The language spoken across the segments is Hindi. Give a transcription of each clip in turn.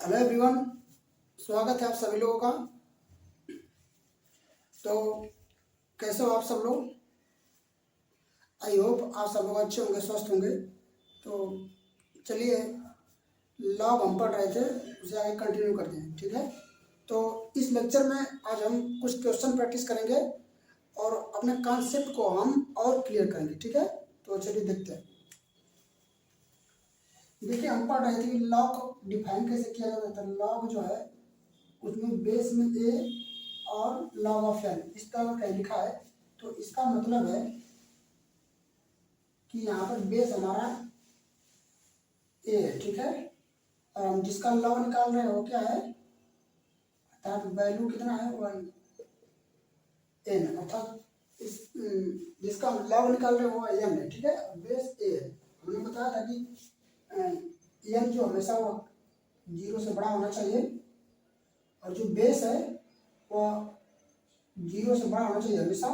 हेलो एवरीवन, स्वागत है आप सभी लोगों का। तो कैसे हो आप सब लोग? आई होप आप सब लोग अच्छे होंगे, स्वस्थ होंगे। तो चलिए, लॉग हम पढ़ रहे थे, उसे आगे कंटिन्यू करते हैं, ठीक है। तो इस लेक्चर में आज हम कुछ क्वेश्चन प्रैक्टिस करेंगे और अपने कॉन्सेप्ट को हम और क्लियर करेंगे, ठीक है। तो चलिए देखते हैं। देखिए, हम पढ़ रहे थे कि लॉग को डिफाइन कैसे किया जाता है। लॉग जो है उसमें बेस में ए और लॉग ऑफ एन इस तरह का लिखा है। तो इसका मतलब है कि यहाँ पर बेस हमारा ए है, ठीक है। और हम जिसका लॉग निकाल रहे हैं वो क्या है, अर्थात वैल्यू कितना है, वन एन, अर्थात इस जिसका हम लॉग निकाल रहे हैं वो एन है, ठीक है। बेस ए है। हमने बताया था कि एन जो हमेशा वो 0 से बड़ा होना चाहिए और जो बेस है वो 0 से बड़ा होना चाहिए हमेशा,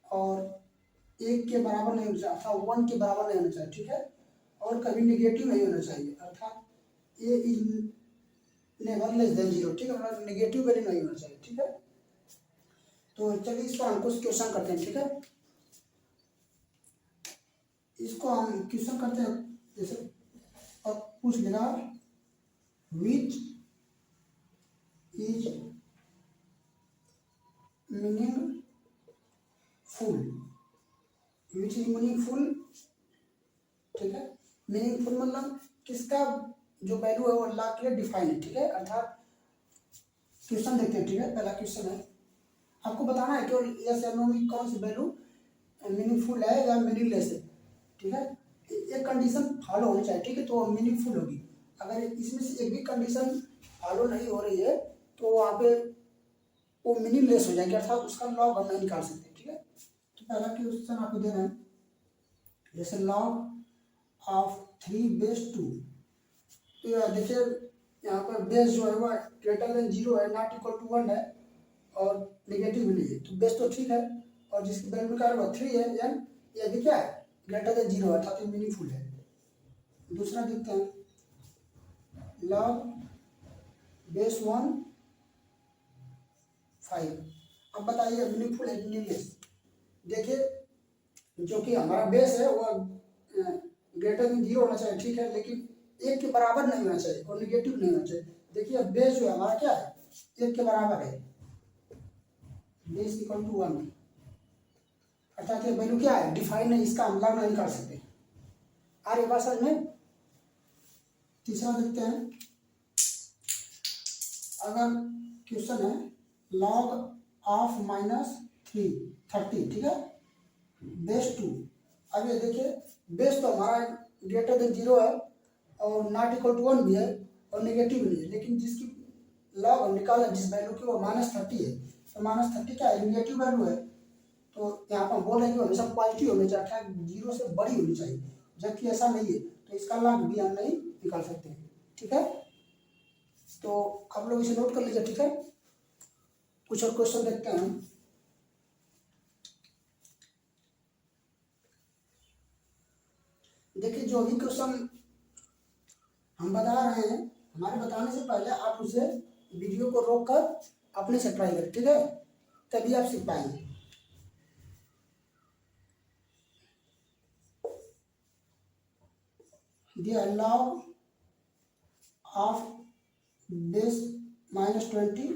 और 1 के बराबर नहीं होना चाहिए, अर्थात 1 के बराबर नहीं होना चाहिए, ठीक है। और कभी निगेटिव नहीं होना चाहिए, अर्थात ए इज नेवर लेस देन 0, ठीक है। मतलब निगेटिव वैल्यू नहीं होना चाहिए, ठीक है। तो चलिए इस पर हम कुछ क्वेश्चन करते हैं, ठीक है। इसको हम क्वेश्चन करते हैं, जैसे और पूछ लेगा which is meaningful, which is meaningful, ठीक है। मीनिंगफुल मतलब किसका जो वैल्यू है वो अल्लाह के लिए डिफाइन है, ठीक है। अर्थात क्वेश्चन देखते हैं, ठीक है। पहला क्वेश्चन है, आपको बताना है केवल यस या नो में कौन सी वैल्यू मीनिंगफुल है या मीनिंगलेस है, ठीक है। एक कंडीशन फॉलो होनी चाहिए, ठीक है, तो मीनिंगफुल होगी। अगर इसमें से एक भी कंडीशन फॉलो नहीं हो रही है तो वहाँ पे वो मीनिंगलेस हो जाएगी, अर्थात उसका लॉग हम नहीं निकाल सकते, ठीक है। तो पहला क्वेश्चन आपको देना है, जैसे लॉग ऑफ 3 बेस 2। तो देखिए यहाँ पर बेस जो है वह ग्रेटर देन 0 है, नॉट इक्वल टू 1 है और नेगेटिव भी नहीं है, तो बेस तो ठीक है। और जिसकी वैल्यू का वह 3 है, यानी ये भी क्या है, ग्रेटर देन 0 है, अर्थात ये मीनिंगफुल है। दूसरा देखते हैं, लॉग बेस 1 5। अब बताइए मीनिंगफुल है मीनिंगलेस। देखिए जो कि हमारा बेस है वो ग्रेटर देन 0 होना चाहिए, ठीक है, लेकिन 1 के बराबर नहीं होना चाहिए और निगेटिव नहीं होना चाहिए। देखिए बेस जो है हमारा क्या है, 1 के बराबर है, बेस इक्वल टू 1, अर्थात ये वैल्यू क्या है, डिफाइन नहीं, इसका हम लॉग नहीं कर सकते। आ रही बात समझ में? तीसरा देखते हैं, अगर क्वेश्चन है लॉग ऑफ -3 ठीक है, बेस 2। अब ये देखिए बेस तो हमारा ग्रेटर देन 0 है और नॉट इक्वल टू 1 भी है और नेगेटिव नहीं है, लेकिन जिसकी लॉग हम निकाला जिस वैल्यू की वो -30 है, तो -30 क्या है, नेगेटिव वैल्यू है। तो यहाँ पर बोल रहे हैं कि हमेशा पॉजिटिव होनी चाहिए, अर्थात 0 से बड़ी होनी चाहिए, जबकि ऐसा नहीं है, तो इसका लॉग भी हम नहीं निकाल सकते, ठीक है। तो आप लोग इसे नोट कर लीजिए, ठीक है। कुछ और क्वेश्चन देखते हैं हम। देखिए जो भी क्वेश्चन हम बता रहे हैं, हमारे बताने से पहले आप उसे वीडियो को रोक कर अपने से ट्राई करें, ठीक है, तभी आप सीख पाएंगे। The log of base -20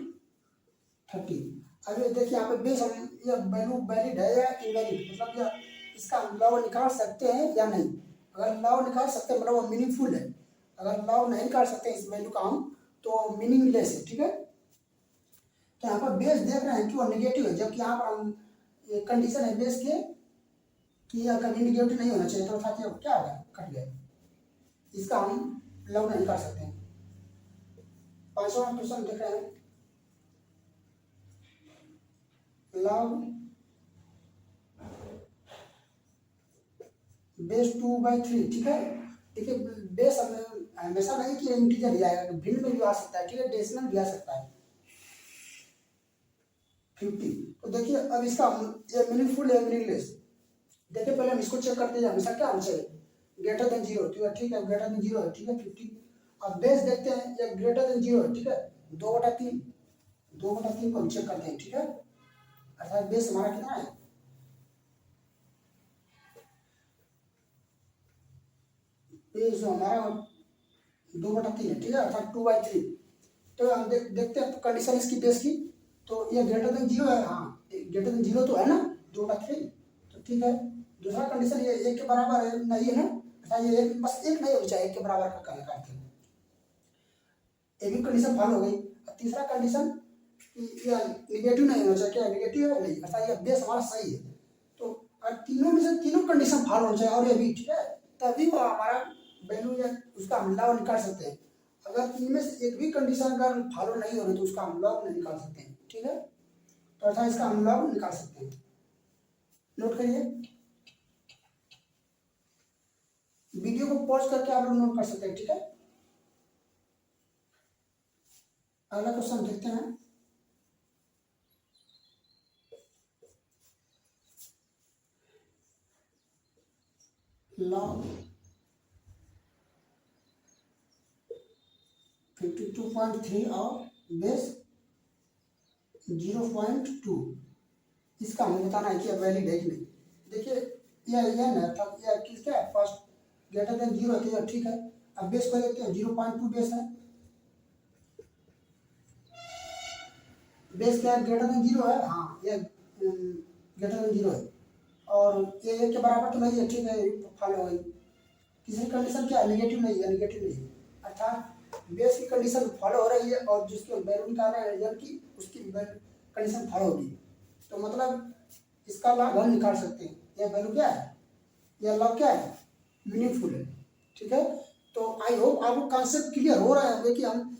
30। अब ये देखिए यहाँ पे बेस हम ये वैल्यू वैलिड है या इनवैलिड, मतलब या इसका हम लॉग निकाल सकते हैं या नहीं। अगर लॉग निकाल सकते हैं मतलब वो मीनिंगफुल है, अगर लॉग नहीं निकाल सकते इस वैल्यू का हम तो मीनिंगलेस है, ठीक है। तो यहाँ पर बेस देख रहे हैं कि वो निगेटिव है, जबकि यहाँ पर हम ये कंडीशन है बेस के कि यह कभी निगेटिव नहीं होना चाहिए, तो अर्थात ये क्या होगा, कट गया, इसका हम लॉग नहीं कर सकते हैं। पांचवा क्वेश्चन देख रहे हैं, लॉग बेस 2/3, ठीक है। देखिए बेस हमेशा नहीं कि इंटीजर ही आएगा, भिन्न में भी आ सकता है, ठीक है, डेसिमल भी आ सकता है 50। तो देखिए अब इसका ये मीनिंगफुल है मीनिंगलेस, देखिए पहले हम इसको चेक करते हैं, हमेशा क्या होना चाहिए, ग्रेटर देन 0, ठीक है, ठीक है, ग्रेटर देन 0 है, ठीक है, 50 अब बेस देखते हैं, ये ग्रेटर देन 0 है, ठीक है, 2/3, 2/3 को हम चेक करते हैं, ठीक है, अर्थात बेस हमारा कितना है, बेस जो हमारा 2/3 है, ठीक है, अर्थात 2/3। तो हम देखते हैं कंडीशन इसकी बेस की, तो ये ग्रेटर देन 0 है, हाँ ग्रेटर देन 0 तो है ना, 2/3, तो ठीक है। दूसरा कंडीशन ये 1 के बराबर है नहीं है ना, अर्थात ये एक, बस एक नहीं होना चाहिए 1 के बराबर का करते हैं, ये भी कंडीशन फॉलो हो गई। तीसरा कंडीशन ये निगेटिव नहीं होना चाहिए, क्या निगेटिव है नहीं, अर्थात ये बेस हमारा सही है। तो तीनों में से तीनों कंडीशन फॉलो होना चाहिए और ये भी, ठीक है, तभी वो हमारा वैल्यू या उसका हम लॉग निकाल सकते हैं। अगर इनमें से एक भी कंडीशन अगर फॉलो नहीं हो रही तो उसका हम लॉग नहीं निकाल सकते हैं, ठीक है, तो अर्थात इसका हम लॉग निकाल सकते हैं। नोट करिए, वीडियो को पॉज करके आप लोग नोट कर सकते हैं, ठीक है। अगला क्वेश्चन देखते हैं, लॉग 52.3 और बेस 0.2, इसका हमें बताना है कि अब वैलिड है कि नहीं। देखिए यह है, तब यह किसका है, फर्स्ट ग्रेटर देन 0 है, तो ठीक है। अब बेस को देखते हैं, 0.2 बेस है, बेस क्या है, ग्रेटर देन 0 है, हाँ ये ग्रेटर देन 0 है, और ये 1 के बराबर तो नहीं है, ठीक है, फॉलो हो गई। तीसरी कंडीशन क्या है, निगेटिव नहीं है, निगेटिव नहीं है, अर्थात बेस की कंडीशन फॉलो हो रही है और जिसके वैल्यू निकाल रहे हैं रिजल्ट की, उसकी कंडीशन फॉलो होगी, तो मतलब इसका लाभ हम निकाल सकते हैं। यह वैल्यू क्या है, यह लाभ क्या है, मीनिंगफुल है, ठीक है। तो आई होप आपको कॉन्सेप्ट क्लियर हो रहा है कि हम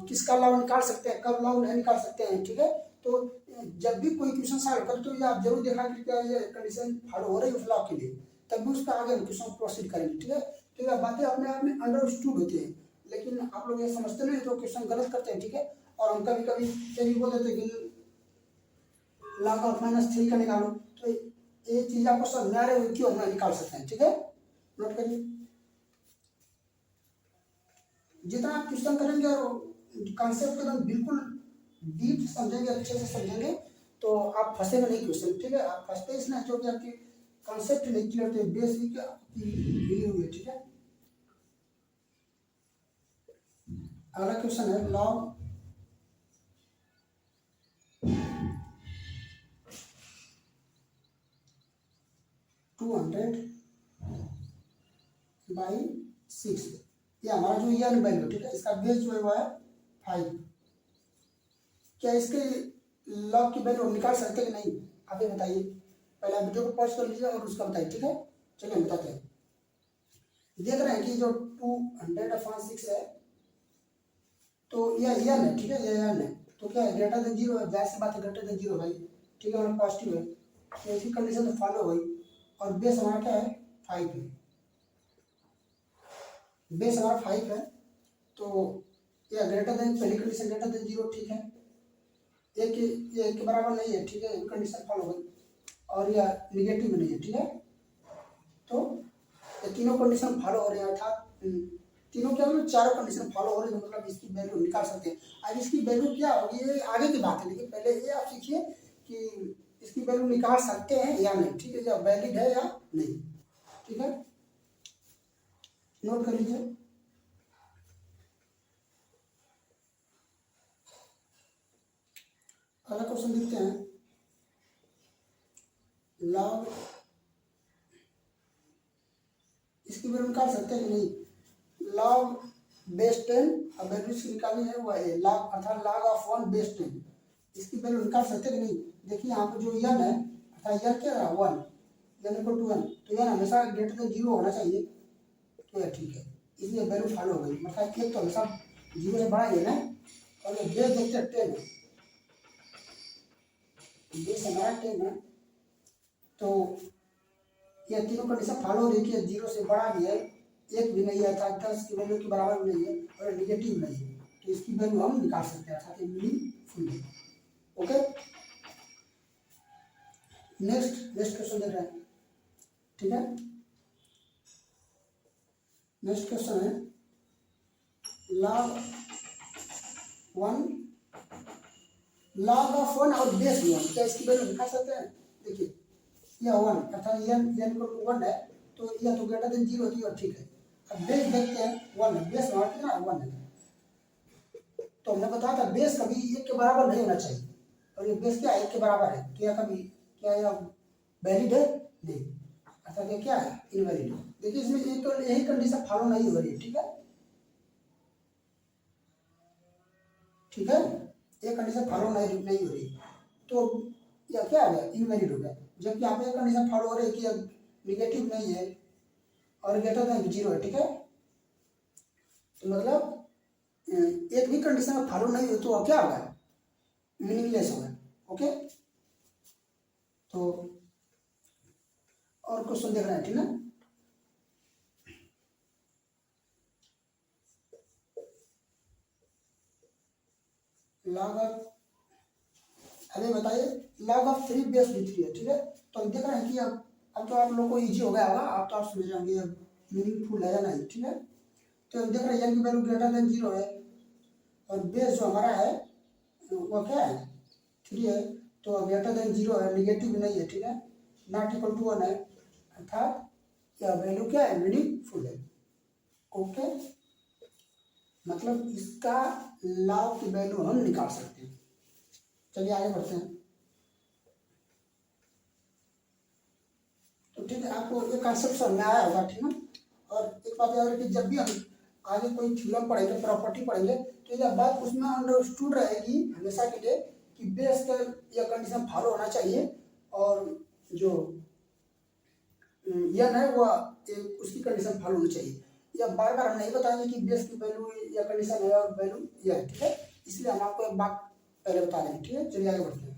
किसका लाभ निकाल सकते हैं, कब लाभ नहीं निकाल सकते हैं, ठीक है। तो जब भी कोई क्वेश्चन सॉल्व करें तो ये आप जरूर देखा कि क्या ये कंडीशन फॉलो हो रही है उस लाभ के लिए, तब भी उस पर आगे क्वेश्चन प्रोसीड करेंगे, ठीक है। तो ये बातें अपने आप में अंडरस्टूड होती हैं, लेकिन आप लोग ये समझते नहीं तो क्वेश्चन गलत करते हैं, ठीक है। और हम कभी कभी ये भी बोल देते हैं कि log ऑफ -3 का निकालो, तो ये चीज आपको समझ में आ रही है क्यों हम निकाल सकते हैं, ठीक है। नोट करिए, जितना आप क्वेश्चन करेंगे और कॉन्सेप्ट एकदम बिल्कुल डीप समझेंगे, अच्छे से समझेंगे, तो आप फंसेंगे नहीं क्वेश्चन, ठीक है। आप फंसते इसलिए क्योंकि आपकी कॉन्सेप्ट नहीं क्लियर थे, बेस भी क्लियर हुई है, ठीक है। अगला क्वेश्चन है लॉग 200/6, ये हमारा जो यन वैल्यू, ठीक है, इसका बेस जो है वो है 5। क्या इसके लॉग की वैल्यू निकाल सकते कि नहीं, आप ये बताइए। पहले आप वीडियो को पॉज कर लीजिए और उसका बताइए, ठीक है। चलिए हम बताते हैं। देख रहे हैं कि जो 200/6 है, तो यह यन है, ठीक है, यह यन है, तो क्या है, ग्रेटर देन 0 है, जाहिर सी बात है ग्रेटर देन 0 भाई, ठीक है, हमारा पॉजिटिव है, तो इसकी कंडीशन तो फॉलो हो गई। और बेस हमारा क्या है, 5 है, बेस हमारा 5 है, तो यह ग्रेटर देन, पहली कंडीशन ग्रेटर देन 0, ठीक है, एक ये एक के बराबर नहीं है, ठीक है, कंडीशन फॉलो हो गई, और यह निगेटिव में नहीं है, ठीक है। तो ये तीनों कंडीशन फॉलो हो रहे हैं, अर्थात तीनों क्या मतलब चारों कंडीशन फॉलो हो रही है, मतलब इसकी वैल्यू निकाल सकते हैं। अब इसकी वैल्यू क्या होगी ये आगे की बात है, लेकिन पहले ये आप सीखिए कि इसकी वैल्यू निकाल सकते हैं या नहीं, ठीक है, या वैलिड है या नहीं, ठीक है। नोट कर लीजिए, अगला क्वेश्चन देखते हैं, लॉग, इसकी वैल्यू निकाल सकते हैं कि नहीं, लॉग बेस 10, अब वैल्यू इसकी निकालनी है वो है लॉग, अर्थात लॉग ऑफ 1 बेस 10, इसकी वैल्यू निकाल सकते हैं कि नहीं। देखिए यहाँ पर जो यन है, अर्थात यन क्या है 1, यन इक्वल टू 1, तो यन हमेशा ग्रेटर देन 0 होना चाहिए, तो यह ठीक है, इसलिए वैल्यू फॉलो हो गई, मतलब एक तो हमेशा 0 से बड़ा ही है ना। और ये बेस देखते हैं 10 है, बेस हमारा 10 है, तो ये तीनों कंडीशन फॉलो हो रही है कि 0 से बड़ा भी है, एक भी नहीं है, अर्थात 10 की वैल्यू के बराबर भी नहीं है, और निगेटिव नहीं है, तो इसकी वैल्यू हम निकाल सकते हैं, अर्थात मीनिंगफुल है, ओके। नेक्स्ट क्वेश्चन देख रहे हैं, ठीक है। नेक्स्ट क्वेश्चन है log 1 log ऑफ 1 और बेस 1, क्या इसकी वैल्यू निकाल सकते हैं? देखिए यह 1 अर्थात n को 1 है, तो यह तो ग्रेटर देन 0 होती है, और ठीक है। अब बेस देखते हैं 1 है, बेस हमारा कितना 1 है, तो हमने बताया था बेस कभी 1 के बराबर नहीं होना चाहिए, और ये बेस क्या 1 के बराबर है, तो यह कभी क्या यह वैलिड है? नहीं, अर्थात ये क्या है? इनवैलिड। देखिए इसमें एक तो यही कंडीशन फॉलो नहीं हो रही है, ठीक है, ठीक है, ये कंडीशन फॉलो नहीं हो रही, तो यह क्या है? इनवैलिड हो गया। जबकि यहाँ पे एक कंडीशन फॉलो हो रही है कि निगेटिव नहीं है और ग्रेटर देन 0 है, ठीक है, तो मतलब एक भी कंडीशन फॉलो नहीं हो तो क्या होगा? मीनिंगलेस होगा। ओके, तो और क्वेश्चन देख रहे हैं, ठीक है। लॉग ऑफ, अरे बताइए, लॉग ऑफ 3 बेस 3 है, ठीक है, तो हम देख रहे हैं कि अब तो आप लोग को इजी हो गया होगा, अब तो आप समझ जाएंगे अब मीनिंगफुल है या नहीं, ठीक है। तो हम देख रहे हैं n की वैल्यू ग्रेटर देन 0 है, और बेस जो हमारा है वो क्या है? 3 है, तो ग्रेटर देन 0 है, निगेटिव नहीं है, ठीक है, नॉट इक्वल टू 1 है, अर्थात यह वैल्यू क्या है? मीनिंगफुल है। ओके, मतलब इसका लॉग की वैल्यू हम निकाल सकते हैं। चलिए आगे बढ़ते हैं। तो ठीक है, आपको ये कॉन्सेप्ट समझ में आया होगा, ठीक है। और एक बात याद रखिए, जब भी हम आगे कोई थ्योरम पढ़ेंगे, प्रॉपर्टी पढ़ेंगे, तो यह बात उसमें अंडरस्टूड रहेगी हमेशा के लिए कि बेस का यह कंडीशन फॉलो होना चाहिए, और जो यह है वो उसकी कंडीशन फॉलो होनी चाहिए। या बार बार हम नहीं बताएंगे कि बेस की वैल्यू या कंडीशन है और वैल्यू यह है, ठीक है, इसलिए हम आपको एक बात पहले बता देंगे, ठीक है। चलिए आगे बढ़ते हैं।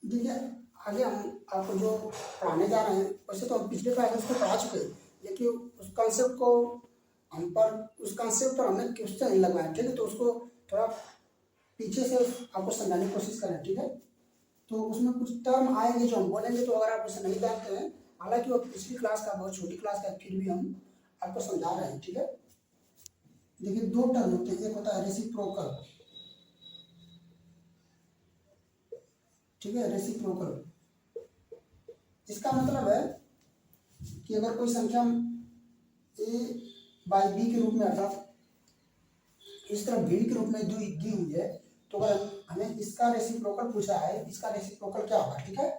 देखिए आगे हम आपको जो पढ़ाने जा रहे हैं, वैसे तो हम पिछले क्लास में उसको पढ़ा चुके हैं, लेकिन उस कॉन्सेप्ट को हम पर उस कॉन्सेप्ट पर हमने क्वेश्चन नहीं लगवाया, ठीक है, तो उसको थोड़ा पीछे से आपको समझाने की कोशिश करें, ठीक है। तो उसमें कुछ टर्म आएंगे जो हम बोलेंगे, तो अगर आप उसे नहीं जानते हैं, हालांकि वो पिछली क्लास का बहुत छोटी क्लास का, फिर भी हम आपको समझा रहे हैं, ठीक है। देखिए दो टर्म होते हैं, एक होता है रेसिप्रोकल, ठीक है, रेसिप्रोकल। इसका मतलब है कि अगर कोई संख्या a बाई बी के रूप में, अर्थात इस तरह भीड़ के रूप में दी हुई है, तो अगर हमें इसका रेसिप्रोकल पूछा है, इसका रेसिप्रोकल क्या होगा, ठीक है।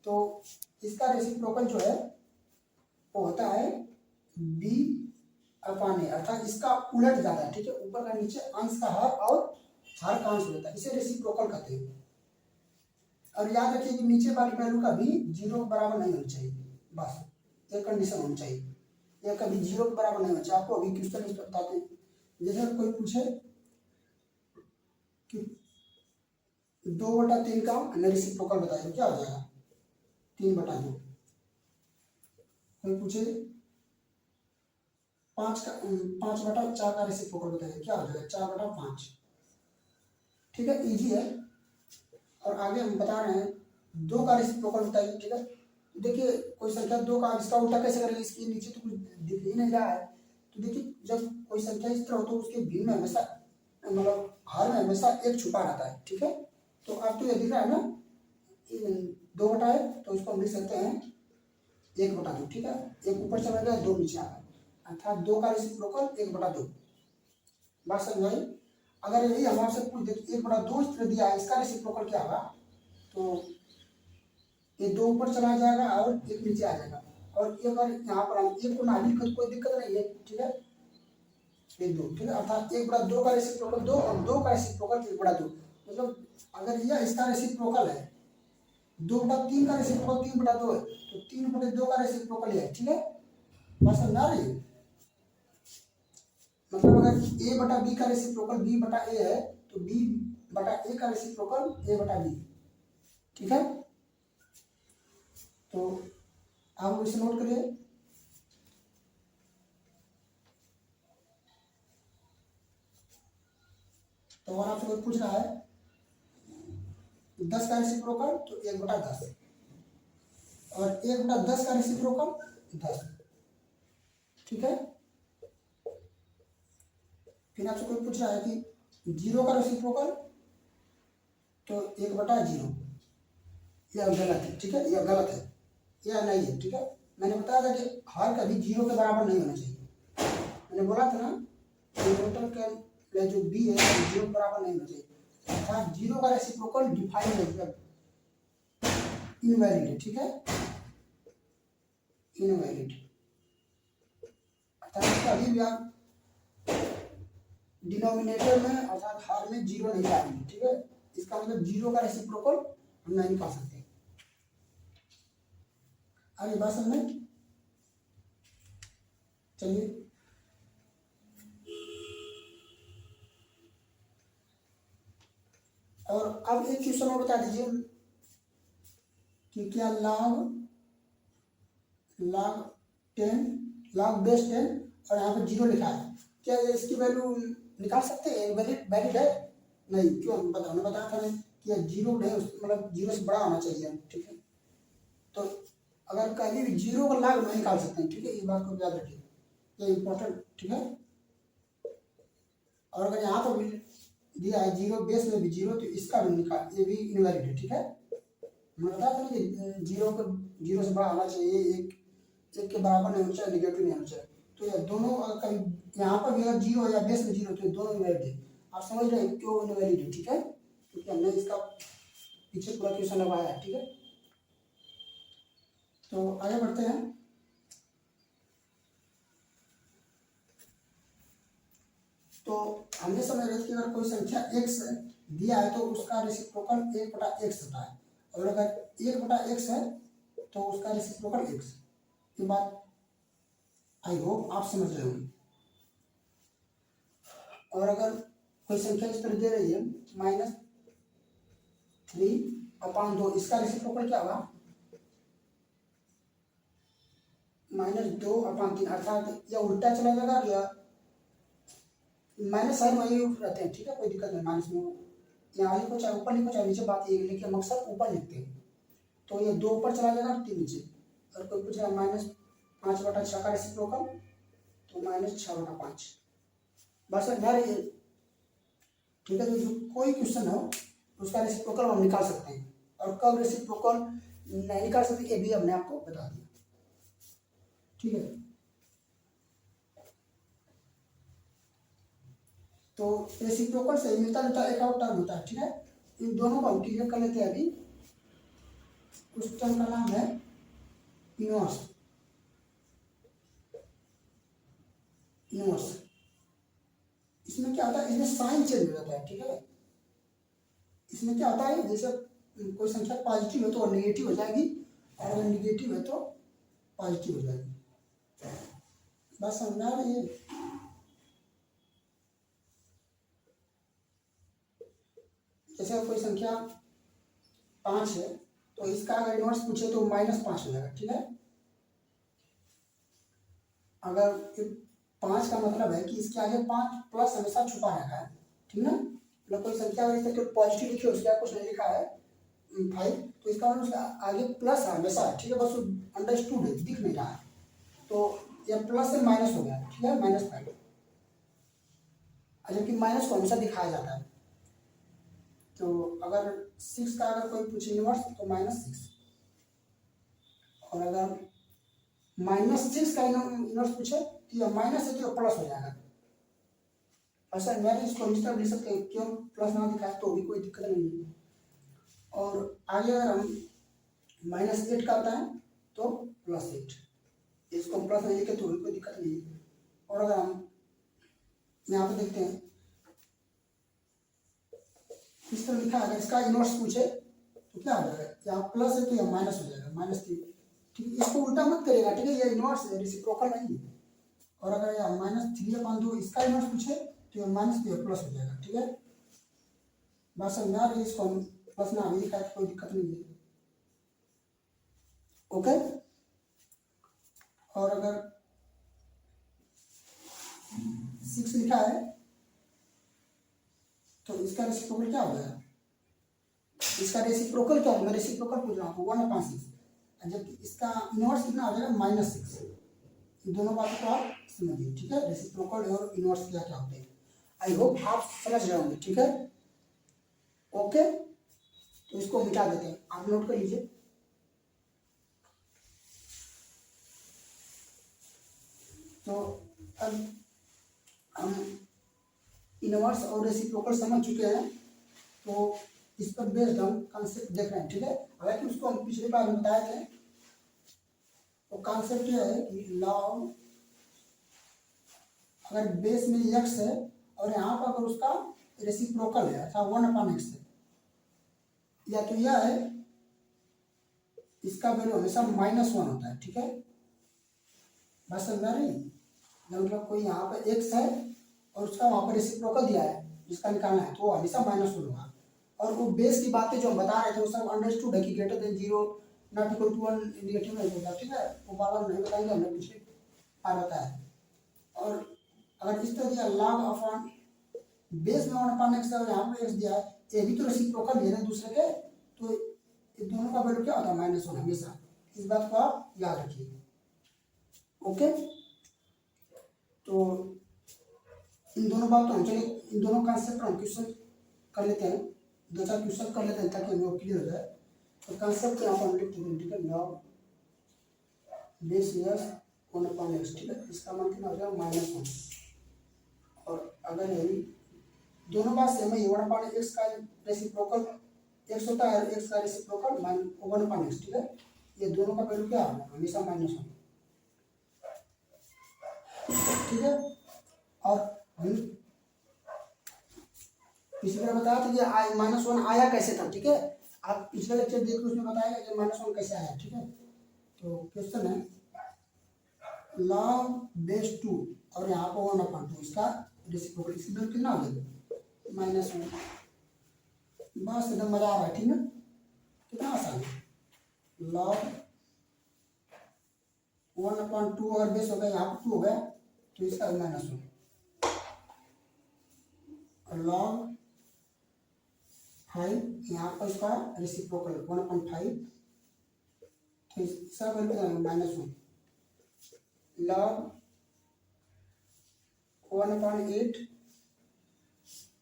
तो इसका रेसिप्रोकल जो है वो होता है b अपान ए, अर्थात इसका उलट ज्यादा, ठीक है, ऊपर का नीचे, अंश का हर और हर का अंश होता है, इसे रेसिप्रोकल कहते हैं। और याद रखिए कि नीचे वाली वैल्यू का भी 0 के बराबर नहीं होना चाहिए, बस एक कंडीशन होनी चाहिए, यह कभी 0 के बराबर नहीं होना चाहिए। आपको अभी क्वेश्चन इस पर बताते हैं। जैसे कोई पूछे कि 2/3 का रेसिप्रोकल बताइए, क्या हो जाएगा? 3/2। कोई पूछे 5/4 का रेसिप्रोकल बताइए, क्या हो जाएगा? 4/5। ठीक है, इजी है। और आगे हम बता रहे हैं 2 का रेसिप्रोकल बताइए, ठीक है। देखिए कोई संख्या 2 का, इसका उल्टा कैसे करेंगे? इसके नीचे तो कुछ दिख ही नहीं रहा है, तो देखिए जब कोई संख्या इस तरह हो तो उसके भिन्न में हमेशा, मतलब हर में हमेशा एक छुपा रहता है, ठीक है। तो अब तो ये दिख रहा है ना, 2 बटा है, तो इसको हम लिख सकते हैं 1/2, ठीक है। एक ऊपर चला गया, 2 नीचे आ गया, अर्थात 2 का रेसिप्रोकल 1/2। बात समझ आई? अगर यही हम आपसे पूछ दे 1/2 इस तरह दिया है, इसका रेसिप्रोकल क्या होगा, तो ये 2 ऊपर चला जाएगा और 1 नीचे आ जाएगा। और ये अगर यहाँ पर हम 1 को ना लिख तो कोई दिक्कत नहीं है, ठीक है, ये 2, ठीक है, अर्थात 1/2 का रेसिप्रोकल 2 और 2 का रेसिप्रोकल 1/2। मतलब अगर यह इसका रेसिप्रोकल है, 2/3 का रेसिप्रोकल 3/2 है, तो 3/2 का रेसिप्रोकल है, ठीक है। बात समझ आ रही है? मतलब अगर a/b का रेसिप्रोकल b/a है, तो b/a का रेसिप्रोकल a/b, ठीक है। तो आप इसे नोट करिए। तो अगर आपसे कोई पूछ रहा है 10 का रेसिप्रोकल तो 1/10, और 1/10 का रेसिप्रोकल 10, ठीक है। फिर आपसे कोई पूछ रहा है कि 0 का रेसिप्रोकल तो 1/0, यह गलत है, ठीक है, यह गलत है, यह नहीं है, ठीक है। मैंने बताया था कि हर कभी 0 के बराबर नहीं होना चाहिए। मैंने बोला था ना न्यूटन का जो बी है 0 के बराबर नहीं होना चाहिए, अर्थात 0 का रेसिप्रोकल डिफाइन है, इनवैलिड है, ठीक है, इनवैलिड, अर्थात कभी भी आप डिनोमिनेटर में अर्थात हर में 0 नहीं डालेंगे, ठीक है। इसका मतलब 0 का रेसिप्रोकल हम नहीं निकाल सकते। आगे बात समझ में, चलिए और अब एक क्वेश्चन और बता दीजिए कि क्या log 10 log बेस 10 और यहाँ पर 0 लिखा है, क्या इसकी वैल्यू निकाल सकते हैं, वैलिड है? नहीं, क्यों? हमने बताया था कि 0 नहीं, मतलब 0 से बड़ा होना चाहिए, ठीक है। तो अगर कभी भी 0 का log नहीं निकाल सकते हैं, ठीक है, ये बात को याद रखिए, ये इम्पोर्टेंट, ठीक है। और अगर यहाँ पर भी दिया है 0 बेस में भी 0 तो इसका भी निकाल, ये भी इनवैलिड है, ठीक है। मैं बताया था कि 0 से बड़ा होना चाहिए, एक के बराबर नहीं होना चाहिए, निगेटिव नहीं होना चाहिए। तो ये दोनों कभी यहाँ पर भी अगर 0 या बेस में 0 तो ये दोनों इनवैलिड है। आप समझ रहे हैं क्यों इनवैलिड है, ठीक है, क्योंकि हमने इसका पीछे पूरा क्वेश्चन लगाया है, ठीक है। तो आगे बढ़ते हैं। तो हमने समझ रहे थे कि अगर कोई संख्या x दिया है तो उसका रेसिप्रोकल 1/x होता है, और अगर 1/x है तो उसका रेसिप्रोकल x। ये बात आई होप आप समझ रहे होंगे। और अगर कोई संख्या इस तरह दे रही है -3/2, इसका रेसिप्रोकल क्या होगा? -2/3, अर्थात यह उल्टा चला जाएगा, या माइनस साइन वही रहते हैं, ठीक है, कोई दिक्कत नहीं, माइनस में यहाँ लिखो चाहे ऊपर लिखो चाहे नीचे, बात ये लिखिए, मकसद ऊपर लिखते हैं। तो ये 2 ऊपर चला जाएगा, 3 नीचे। और कोई पूछेगा -5/6 का रेसिप्रोकल तो -6/5, बस यार ये, ठीक है। तो जो कोई क्वेश्चन हो उसका रेसिप्रोकल हम निकाल सकते हैं, और कब रेसिप्रोकल नहीं निकाल सकते ये भी हमने आपको बता दिया, ठीक है। तो रेसिप्रोकल से मिलता जुलता एक और टर्म होता है, ठीक है। इन दोनों को हम क्लियर कर लेते हैं अभी। उस टर्म का नाम है इनवर्स। इनवर्स इसमें क्या होता है, इसमें साइन चेंज हो जाता है, ठीक है। इसमें क्या होता है, जैसे कोई संख्या पॉजिटिव है तो नेगेटिव हो जाएगी, और अगर निगेटिव है तो पॉजिटिव हो जाएगी। बस समझ आ रही है। जैसे कोई संख्या 5 है तो इसका अगर इनवर्स पूछे तो -5 हो जाएगा, ठीक है। अगर 5 का मतलब है कि इसके आगे 5 प्लस हमेशा छुपा रखा है, ठीक है। मतलब कोई संख्या अगर पॉजिटिव लिखी है उसके कुछ नहीं लिखा है 5, तो इसका मतलब उसका आगे प्लस है हमेशा, ठीक है, बस अंडरस्टूड है, दिख नहीं रहा है, तो यह प्लस से माइनस हो गया, ठीक है, -5, जबकि माइनस को हमेशा दिखाया जाता है। तो अगर 6 का अगर कोई पूछे इनवर्स तो -6, और अगर -6 का इनवर्स पूछे तो यह माइनस है तो यह प्लस हो जाएगा। ऐसा मैंने इसको इस तरह लिख सकते हैं, क्यों प्लस ना दिखाए तो भी कोई दिक्कत नहीं है। और आगे अगर हम -8 का होता है तो +8, इसको प्लस नहीं लिखे तो भी कोई दिक्कत नहीं है। और अगर हम यहाँ पे देखते हैं इस तरह लिखा है, इसका इनवर्स पूछे तो क्या हो जाएगा, यहाँ प्लस है तो यह माइनस हो जाएगा, -3, ठीक है। इसको उल्टा मत करेगा, ठीक है, ये इनवर्स है, रेसिप्रोकल नहीं है। और अगर यह -3/2 इसका इनवर्स पूछे तो यह माइनस तो प्लस हो जाएगा, ठीक है। बात समझ आ रही है, इसको हम प्लस ना भी लिखा है कोई दिक्कत नहीं है, ओके। और अगर 6 लिखा है तो इसका रेसिप्रोकल क्या हो जाएगा, इसका रेसिप्रोकल क्या होगा, रेसिप्रोकल पूछ रहा हूँ 1/6, जबकि इसका इनवर्स कितना हो जाएगा -6। इन दोनों बातों को आप समझिए, ठीक है, रेसिप्रोकल और इनवर्स क्या क्या होते हैं। आई होप आप समझ रहे होंगे, ठीक है, ओके। तो इसको मिटा देते हैं, आप नोट कर लीजिए। तो अब हम इनवर्स और रेसिप्रोकल समझ चुके हैं, तो इस पर बेस्ड हम कॉन्सेप्ट देख रहे हैं, ठीक है। हालांकि उसको हम पिछली बार में बताए थे। तो कॉन्सेप्ट यह है कि लॉग, अगर बेस में x है और यहाँ पर अगर उसका रेसिप्रोकल है अर्थात 1/x है, या तो यह है इसका वैल्यू हमेशा -1 होता है, ठीक है, बस समझ रही। मतलब कोई यहाँ पर x है और उसका वहाँ पर रेसिप्रोकल दिया है जिसका निकालना है, तो वो हमेशा -1 होगा। और वो बेस की बातें जो हम बता रहे थे वो सब अंडरस्टूड है कि greater than 0 not equal to 1 negative नहीं होता, ठीक है, वो बार बार नहीं बताएंगे, हमने पिछले बार बताया। और अगर इस तरह दिया log अपॉन बेस में 1/x है और यहाँ पे x दिया है, ये भी तो रेसिप्रोकल है ना दूसरे के, तो ये दोनों का वैल्यू क्या होता है -1 हमेशा। इस बात को आप याद रखिए, ओके। तो इन दोनों बातों हम चलिए इन दोनों कॉन्सेप्ट हम क्वेश्चन कर लेते हैं, 2-4 क्वेश्चन कर लेते हैं ताकि हमें क्लियर हो जाए। तो कॉन्सेप्ट यहाँ पर हम लिख देते हैं, ठीक है, लॉग बेस यस 1/x, ठीक है, इसका मान कितना हो जाएगा -1। और अगर यही दोनों बात सेम है, 1/x का रेसिप्रोकल x होता है और x का रेसिप्रोकल 1/x, ठीक है, ये दोनों का वैल्यू क्या है हमेशा -1, ठीक है। और पिछले बार बताया था कि -1 आया कैसे था, ठीक है, आप पिछले लेक्चर देखो उसमें बताया कि -1 कैसे आया, ठीक है। तो क्वेश्चन है log बेस 2 और यहाँ पर 1/2 इसका रेसिप्रोकल, इसकी वैल्यू कितना हो जाएगा -1। बस एकदम मजा आ रहा है, ठीक है, कितना आसान है। log 1/2 अगर बेस हो गया यहाँ पर 2 हो गया तो इसका -1, और log 5 यहाँ पर इसका रेसिप्रोकल 1/5, तो इसका वैल्यू -1। log 1/8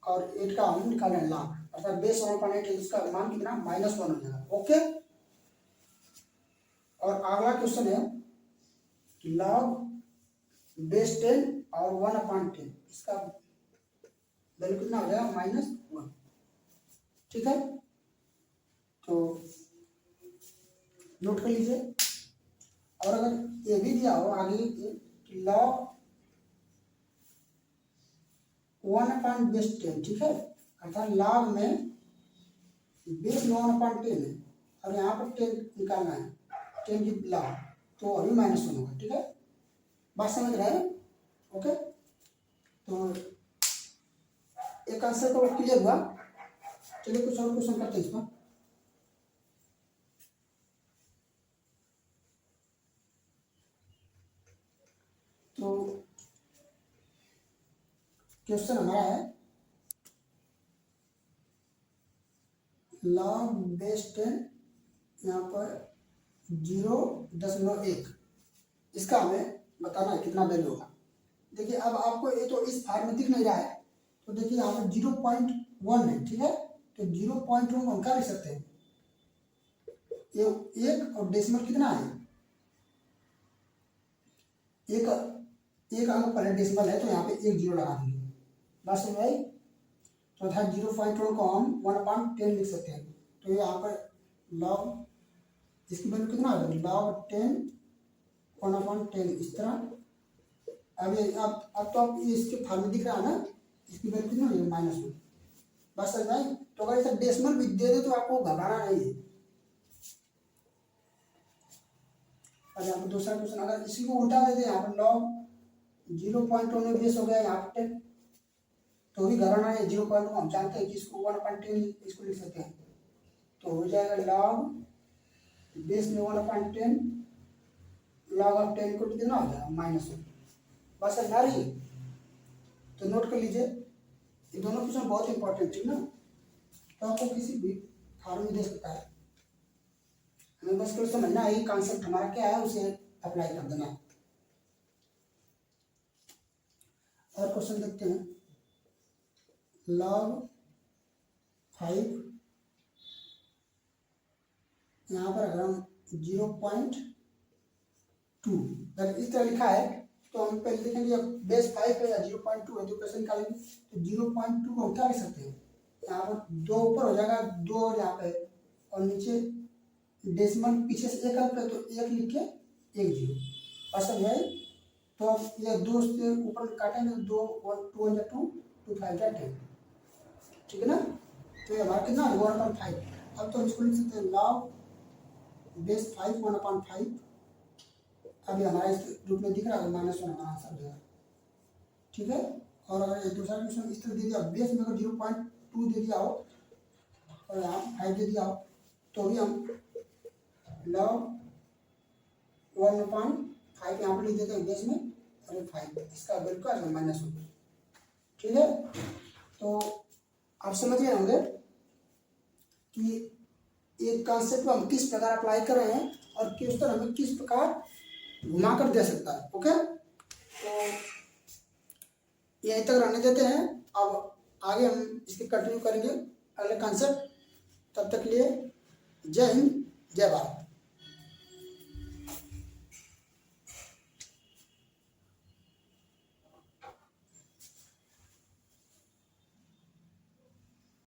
और 8 का हम निकाल रहे हैं log, अर्थात बेस 1/8 है, इसका मान कितना -1 हो जाएगा, ओके। और अगला क्वेश्चन है log बेस 10 और 1/10, इसका वैल्यू कितना हो जाएगा -1, ठीक है। तो नोट कर लीजिए। और अगर ये भी दिया हो आगे log 1/10, ठीक है, अर्थात log में बेस में 1/10 है और यहाँ पर 10 निकालना है, 10 की log, तो अभी -1 होगा, ठीक है, बात समझ रहे हैं, ओके। तो एक आंसर तो क्लियर हुआ। चलिए कुछ और क्वेश्चन करते हैं इसमें। तो क्वेश्चन हमारा है log बेस 10 यहाँ पर 0.1, इसका हमें बताना है कितना वैल्यू होगा। देखिए अब आपको ये तो इस फार्म में दिख नहीं रहा है, तो देखिए यहाँ पर 0.1 है, ठीक है, तो 0.1 को हम क्या लिख सकते हैं, ये 1 और डेसिमल कितना है, एक अंक पहले डेसिमल है तो यहाँ पे 1 0 लगा देंगे, बस समझ आई। तो अर्थात 0.1 को हम 1/10 लिख सकते हैं, तो यहाँ पर log इसकी वैल्यू कितना आ जाएगी log 10 1/10, इस तरह। अब तो आप ये इसके फार्म में दिख रहा है ना, इसकी वैल्यू कितना होगी -1, बस समझ आई। तो अगर इसे डेसिमल भी दे दे तो आपको घबराना नहीं है। और यहाँ पर दूसरा क्वेश्चन अगर इसी को उल्टा दे दे, यहाँ पर log 0.1 में बेस हो गया यहाँ पर 10, तो भी घबराना है, 0.1 हम जानते हैं कि इसको 1/10 इसको लिख सकते हैं, तो हो जाएगा log बेस में 1/10 log ऑफ 10 को कितना हो जाएगा -1, बस समझा रही है। तो नोट कर लीजिए ये दोनों क्वेश्चन बहुत इंपॉर्टेंट है ना, तो आपको किसी भी फॉर्म में दे सकता है, हमें बस केवल समझना है कॉन्सेप्ट हमारा क्या है, उसे अप्लाई कर देना है। और क्वेश्चन देखते हैं, log 5, यहाँ पर अगर हम 0.2 अगर इस तरह लिखा है तो हम पहले देखेंगे बेस 5 है या 0.2 है, तो क्वेश्चन निकालेंगे तो 0.2 को हम क्या लिख सकते हैं, यहाँ पर 2 ऊपर हो जाएगा, 2 और यहाँ पे और नीचे डेसिमल पीछे से 1 है तो 1 लिख के 1 0 और सब है। तो अब ये 2 से ऊपर काटेंगे तो 2 2 1 2 2 5 10, ठीक है ना। तो ये हमारा कितना है 1/5। अब तो हम इसको लिख सकते हैं log बेस 5 1/5। अभी हमारा इस रूप में दिख रहा है -1 हमारा आंसर हो जाएगा, ठीक है। और अगर ये दूसरा क्वेश्चन इस तरह दे दिया, बेस में अगर 0.2 दे दिया हो और यहाँ 5 दे दिया हो तो भी हम log 1/5 यहाँ पर लिख देते हैं बेस में और 5 इसका वैल्यू का -1, ठीक है। तो आप समझ गए होंगे कि एक कॉन्सेप्ट को हम किस प्रकार अप्लाई कर रहे हैं और किस तरह हमें किस प्रकार घुमा कर दे सकता है। ओके, तो यहीं तक रहने देते हैं, अब आगे हम इसके कंटिन्यू करेंगे अगले कॉन्सेप्ट। तब तक के लिए जय हिंद, जय भारत।